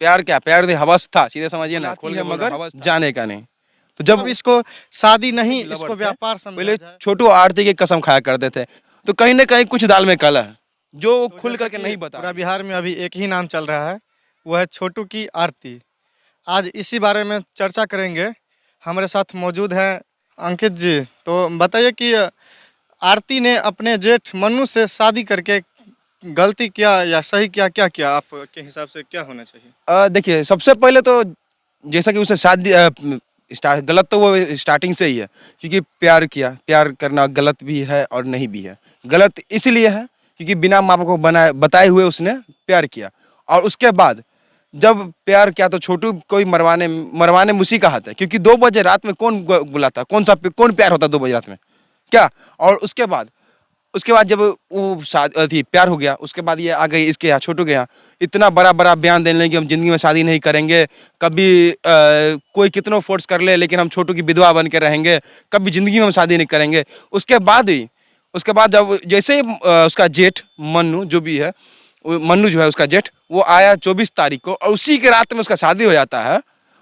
प्यार क्या, प्यार हवस था, सीधे समझिए ना, खोल के मगर जाने का नहीं। तो जब अब इसको शादी नहीं, इसको व्यापार समझा पहले जाए। छोटू आरती की कसम खाया करते थे, तो कहीं ना कहीं कुछ दाल में काला है जो तो खुल जैसे करके कि नहीं बता पूरा रही। बिहार में अभी एक ही नाम चल रहा है, वो है छोटू की आरती। आज इसी बारे में चर्चा करेंगे। हमारे साथ मौजूद हैं अंकित जी। तो बताइए कि आरती ने अपने जेठ मन्नू से शादी करके गलती किया या सही किया, क्या किया आपके हिसाब से क्या होना चाहिए? देखिए, सबसे पहले तो जैसा कि उसने शादी गलत तो वो स्टार्टिंग से ही है, क्योंकि प्यार किया, प्यार करना गलत भी है और नहीं भी है। गलत इसलिए है क्योंकि बिना माँ बाप को बनाए बताए हुए उसने प्यार किया, और उसके बाद जब प्यार किया तो छोटू कोई मरवाने मरवाने में उसी का हाथ है, क्योंकि 2 बजे रात में कौन बुलाता, कौन प्यार होता 2 बजे रात में, क्या? और उसके बाद जब वो शादी प्यार हो गया, उसके बाद ये आ गई इसके यहाँ, छोटू के यहाँ, इतना बड़ा बड़ा बयान देने लगे कि हम जिंदगी में शादी नहीं करेंगे कभी, कोई कितनों फोर्स कर ले लेकिन हम छोटू की विधवा बन के रहेंगे, कभी जिंदगी में हम शादी नहीं करेंगे। उसके बाद जब जैसे ही उसका जेठ मन्नू जो भी है, मन्नू जो है उसका जेठ, वो आया 24 तारीख को, और उसी के रात में उसका शादी हो जाता है।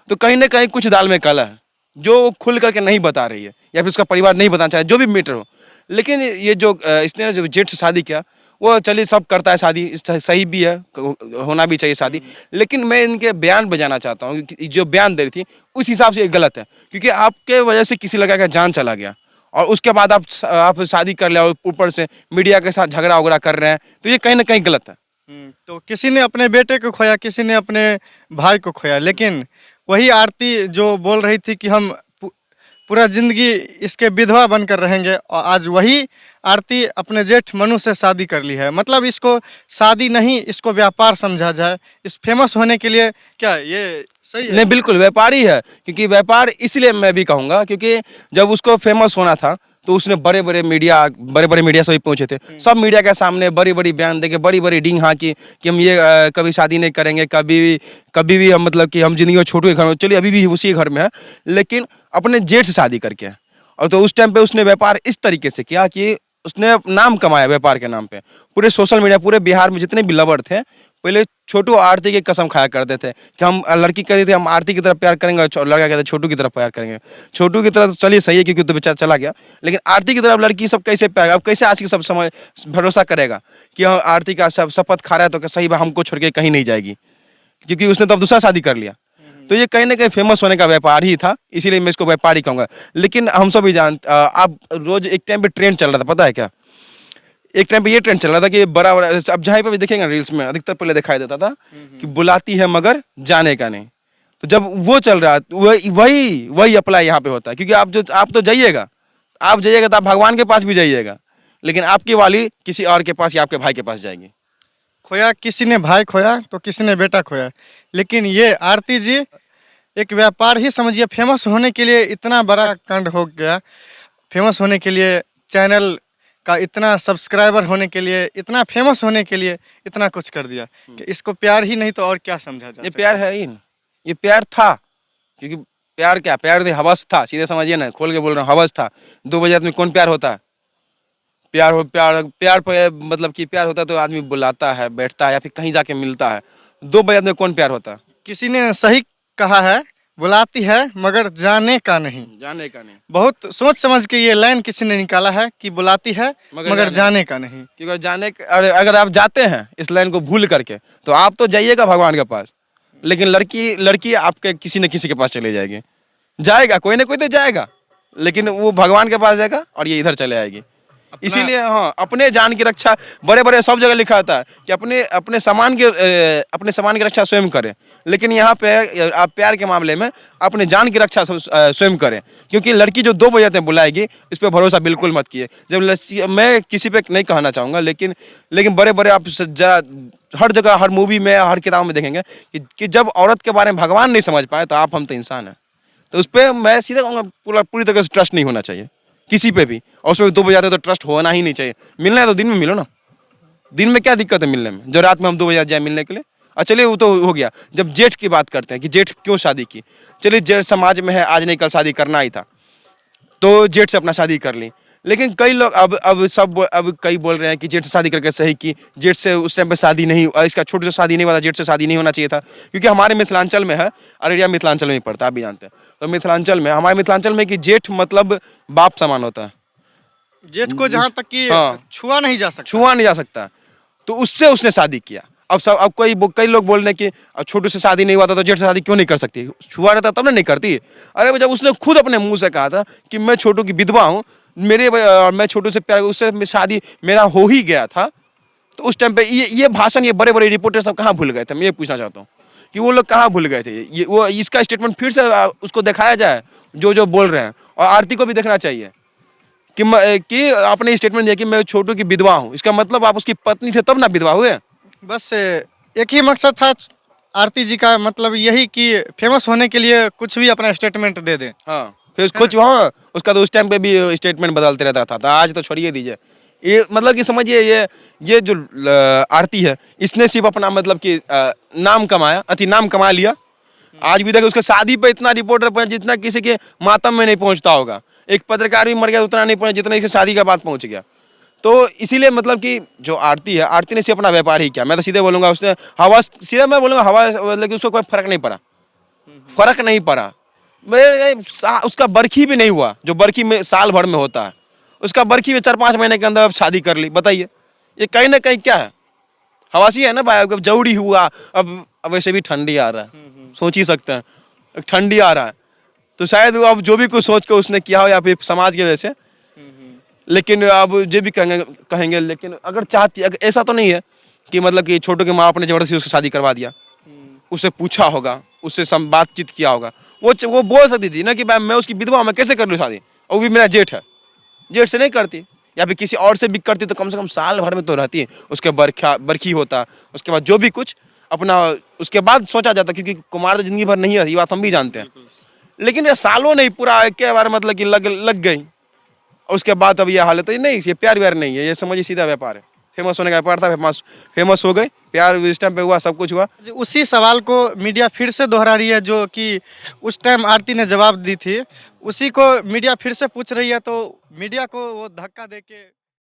तो कहीं ना कहीं कुछ दाल में काला है जो वो खुल करके नहीं बता रही है, या फिर उसका परिवार नहीं बताना चाहे, जो भी मैटर हो। लेकिन ये जो इसने जो जेठ से शादी किया, वो चलिए सब करता है शादी, सही भी है, होना भी चाहिए शादी। लेकिन मैं इनके बयान बजाना चाहता हूँ कि जो बयान दे रही थी उस हिसाब से ये गलत है, क्योंकि आपके वजह से किसी लड़का का जान चला गया, और उसके बाद आप शादी कर लिया, ऊपर से मीडिया के साथ झगड़ा वगड़ा कर रहे हैं, तो ये कहीं ना कहीं गलत है। तो किसी ने अपने बेटे को खोया, किसी ने अपने भाई को खोया, लेकिन वही आरती जो बोल रही थी कि हम पूरा जिंदगी इसके विधवा बनकर रहेंगे, और आज वही आरती अपने जेठ मनु से शादी कर ली है। मतलब इसको शादी नहीं, इसको व्यापार समझा जाए। इस फेमस होने के लिए क्या ये सही है? नहीं, बिल्कुल व्यापारी है, क्योंकि व्यापार इसलिए मैं भी कहूँगा क्योंकि जब उसको फेमस होना था तो उसने बड़े बड़े मीडिया सभी पहुंचे थे, सब मीडिया के सामने बड़ी बड़ी बयान देके बड़ी बड़ी डींग हाँकी कि हम ये कभी शादी नहीं करेंगे, कभी भी हम, मतलब कि हम जिंदगी में छोटू के घर में, चलिए अभी भी उसी घर में है, लेकिन अपने जेठ से शादी करके। और तो उस टाइम पे उसने व्यापार इस तरीके से किया कि उसने नाम कमाया व्यापार के नाम पे। पूरे सोशल मीडिया, पूरे बिहार में जितने भी लवर थे, पहले छोटू आरती की कसम खाया करते थे कि हम लड़की कहते थे हम आरती की तरफ प्यार करेंगे, और लड़का कहते छोटू की तरफ प्यार करेंगे। छोटू की तरफ चलिए सही है क्योंकि तो बेचारा चला गया, लेकिन आरती की तरफ लड़की सब कैसे प्यार, अब कैसे आज की सब समय भरोसा करेगा कि हम आरती का सब शपथ खा रहा है तो सही बात हमको छोड़ के कहीं नहीं जाएगी, क्योंकि उसने तो अब दूसरा शादी कर लिया। तो ये कहीं ना कहीं फेमस होने का व्यापार ही था, इसीलिए मैं इसको व्यापार ही कहूँगा। लेकिन हम सब भी जानते, आप रोज एक टाइम पे ट्रेंड चल रहा था, पता है क्या? एक टाइम पे ये ट्रेंड चल रहा था कि बड़ा बड़ा, अब जहाँ पे भी देखेंगे रील्स में अधिकतर पहले दिखाई देता था कि बुलाती है मगर जाने का नहीं। तो जब वो चल रहा है वही अप्लाई यहाँ पे होता है, क्योंकि आप तो जाइएगा, तो आप भगवान के पास भी जाइएगा, लेकिन आपकी वाली किसी और के पास या आपके भाई के पास जाएगी। खोया किसी ने भाई खोया तो किसी ने बेटा खोया, लेकिन ये आरती जी एक व्यापार ही समझिए। फेमस होने के लिए इतना बड़ा कांड हो गया, फेमस होने के लिए, चैनल का इतना सब्सक्राइबर होने के लिए, इतना फेमस होने के लिए इतना कुछ कर दिया कि इसको प्यार ही नहीं तो और क्या समझा जाए? ये प्यार है ही नहीं, ये प्यार था, क्योंकि प्यार क्या, प्यार हवस था, सीधे समझिए ना, खोल के बोल रहा हूँ, हवस था। 2 बजे रात में कौन प्यार होता है? प्यार पे मतलब कि प्यार होता है तो आदमी बुलाता है, बैठता है, या फिर कहीं जाके मिलता है। 2 बजे रात में कौन प्यार होता है? किसी ने सही कहा है, बुलाती है मगर जाने का नहीं। जाने का नहीं, बहुत सोच समझ के ये लाइन किसी ने निकाला है कि बुलाती है मगर जाने का नहीं। क्योंकि अगर आप जाते हैं इस लाइन को भूल करके तो आप तो जाइएगा भगवान के पास, लेकिन लड़की आपके किसी न किसी के पास चले जाएगी, जाएगा कोई ना कोई तो जाएगा, लेकिन वो भगवान के पास जाएगा और ये इधर चले आएगी। इसीलिए हाँ, अपने जान की रक्षा, बड़े बड़े सब जगह लिखा होता है कि अपने सामान की रक्षा स्वयं करें, लेकिन यहाँ पे आप प्यार के मामले में अपने जान की रक्षा स्वयं करें, क्योंकि लड़की जो 2 बजे तक बुलाएगी इस पर भरोसा बिल्कुल मत कीजिए। जब मैं किसी पे नहीं कहना चाहूँगा, लेकिन बड़े बड़े आप हर जगह, हर मूवी में, हर किताब में देखेंगे कि जब औरत के बारे में भगवान नहीं समझ पाए तो हम तो इंसान हैं। तो उस पर मैं सीधे कहूँगा पूरी तरह से ट्रस्ट नहीं होना चाहिए किसी पे भी, और उसमें 2 बजे आते तो ट्रस्ट होना ही नहीं चाहिए। मिलना है तो दिन में मिलो ना, दिन में क्या दिक्कत है मिलने में, जो रात में हम 2 बजे जाए मिलने के लिए। और चलिए वो तो हो गया। जब जेठ की बात करते हैं कि जेठ क्यों शादी की, चलिए जेठ समाज में है, आज नहीं कल शादी करना ही था तो जेठ से अपना शादी कर ली, लेकिन कई लोग अब कई बोल रहे हैं कि जेठ से शादी करके सही की, जेठ से उस टाइम पे शादी नहीं, इसका छोटे से शादी नहीं हुआ था, जेठ से शादी नहीं होना चाहिए था, क्योंकि हमारे मिथिलांचल में है, अररिया मिथिलांचल में ही पड़ता है, आप भी जानते हैं। तो मिथिलांचल में, हमारे मिथिलांचल में कि जेठ मतलब बाप समान होता है, जेठ को जहाँ तक कि हाँ। छुआ नहीं जा सकता। छुआ नहीं जा सकता, तो उससे उसने शादी किया। अब कई लोग बोल रहे हैं कि अब छोटू से शादी नहीं हुआ था तो जेठ से शादी क्यों नहीं कर सकती, छुआ रहता तब ना नहीं करती। अरे जब उसने खुद अपने मुंह से कहा था कि मैं छोटू की विधवा हूँ, मैं छोटू से प्यार, उससे शादी मेरा हो ही गया था, तो उस टाइम पे ये भाषण ये बड़े बड़े रिपोर्टर सब कहाँ भूल गए थे। मैं ये पूछना चाहता हूँ कि वो लोग कहाँ भूल गए थे, ये वो इसका स्टेटमेंट फिर से उसको दिखाया जाए जो जो बोल रहे हैं, और आरती को भी देखना चाहिए कि आपने स्टेटमेंट दिया कि मैं छोटू की विधवा हूँ, इसका मतलब आप उसकी पत्नी थे तब ना विधवा हुए। बस एक ही मकसद था आरती जी का, मतलब यही कि फेमस होने के लिए कुछ भी अपना स्टेटमेंट दे दें। हाँ, फिर कुछ हाँ, उसका तो उस टाइम पे भी स्टेटमेंट बदलते रहता था, तो आज तो छोड़िए दीजिए। ये मतलब कि समझिए ये जो आरती है, इसने सिर्फ अपना मतलब कि नाम कमाया, नाम कमा लिया। आज भी देखो उसके शादी पे इतना रिपोर्टर पहुंचा जितना किसी के मातम में नहीं पहुंचता होगा, एक पत्रकार भी मर गया उतना नहीं पहुंचा जितना इसके शादी का बात पहुंच गया। तो इसीलिए मतलब कि जो आरती है, आरती ने सिर्फ अपना व्यापार ही किया। मैं तो सीधे बोलूंगा उसने हवा, सीधे मैं बोलूंगा हवा, मतलब कि उसको कोई फर्क नहीं पड़ा, फर्क नहीं पड़ा। उसका बरखी भी नहीं हुआ, जो बरखी में साल भर में होता है, उसका बरखी में 4-5 महीने के अंदर अब शादी कर ली। बताइए ये कहीं ना कहीं क्या है, हवासी है ना भाई। अब जौड़ी हुआ, अब वैसे भी ठंडी आ रहा है, सोच ही सकते हैं ठंडी आ रहा है, तो शायद अब जो भी कुछ सोच के उसने किया हो, या फिर समाज के वजह से, लेकिन अब जो भी कहेंगे लेकिन अगर चाहती, अगर ऐसा तो नहीं है कि मतलब कि छोटू के माँ बाप ने जबरदस्ती उसकी शादी करवा दिया, उससे पूछा होगा, उससे बातचीत किया होगा, वो बोल सकती थी ना कि भाई मैं उसकी विधवा, मैं कैसे कर लूँ शादी, और वो भी मेरा जेठ है, जेठ से नहीं करती, या फिर किसी और से भी करती तो कम से कम साल भर में तो रहती है, उसके बरखी होता, उसके बाद जो भी कुछ अपना, उसके बाद सोचा जाता, क्योंकि कुमार तो जिंदगी भर नहीं है, ये बात हम भी जानते हैं। लेकिन ये सालों नहीं, पूरा एक बार मतलब कि लग गई, और उसके बाद अब ये हालत है। नहीं, ये प्यार व्यार नहीं है, ये समझिए सीधा व्यापार है। फेमस होने का व्यापार था, फेमस हो गई, प्यार इस टाइम पे हुआ, सब कुछ हुआ। उसी सवाल को मीडिया फिर से दोहरा रही है जो कि उस टाइम आरती ने जवाब दी थी, उसी को मीडिया फिर से पूछ रही है, तो मीडिया को वो धक्का दे के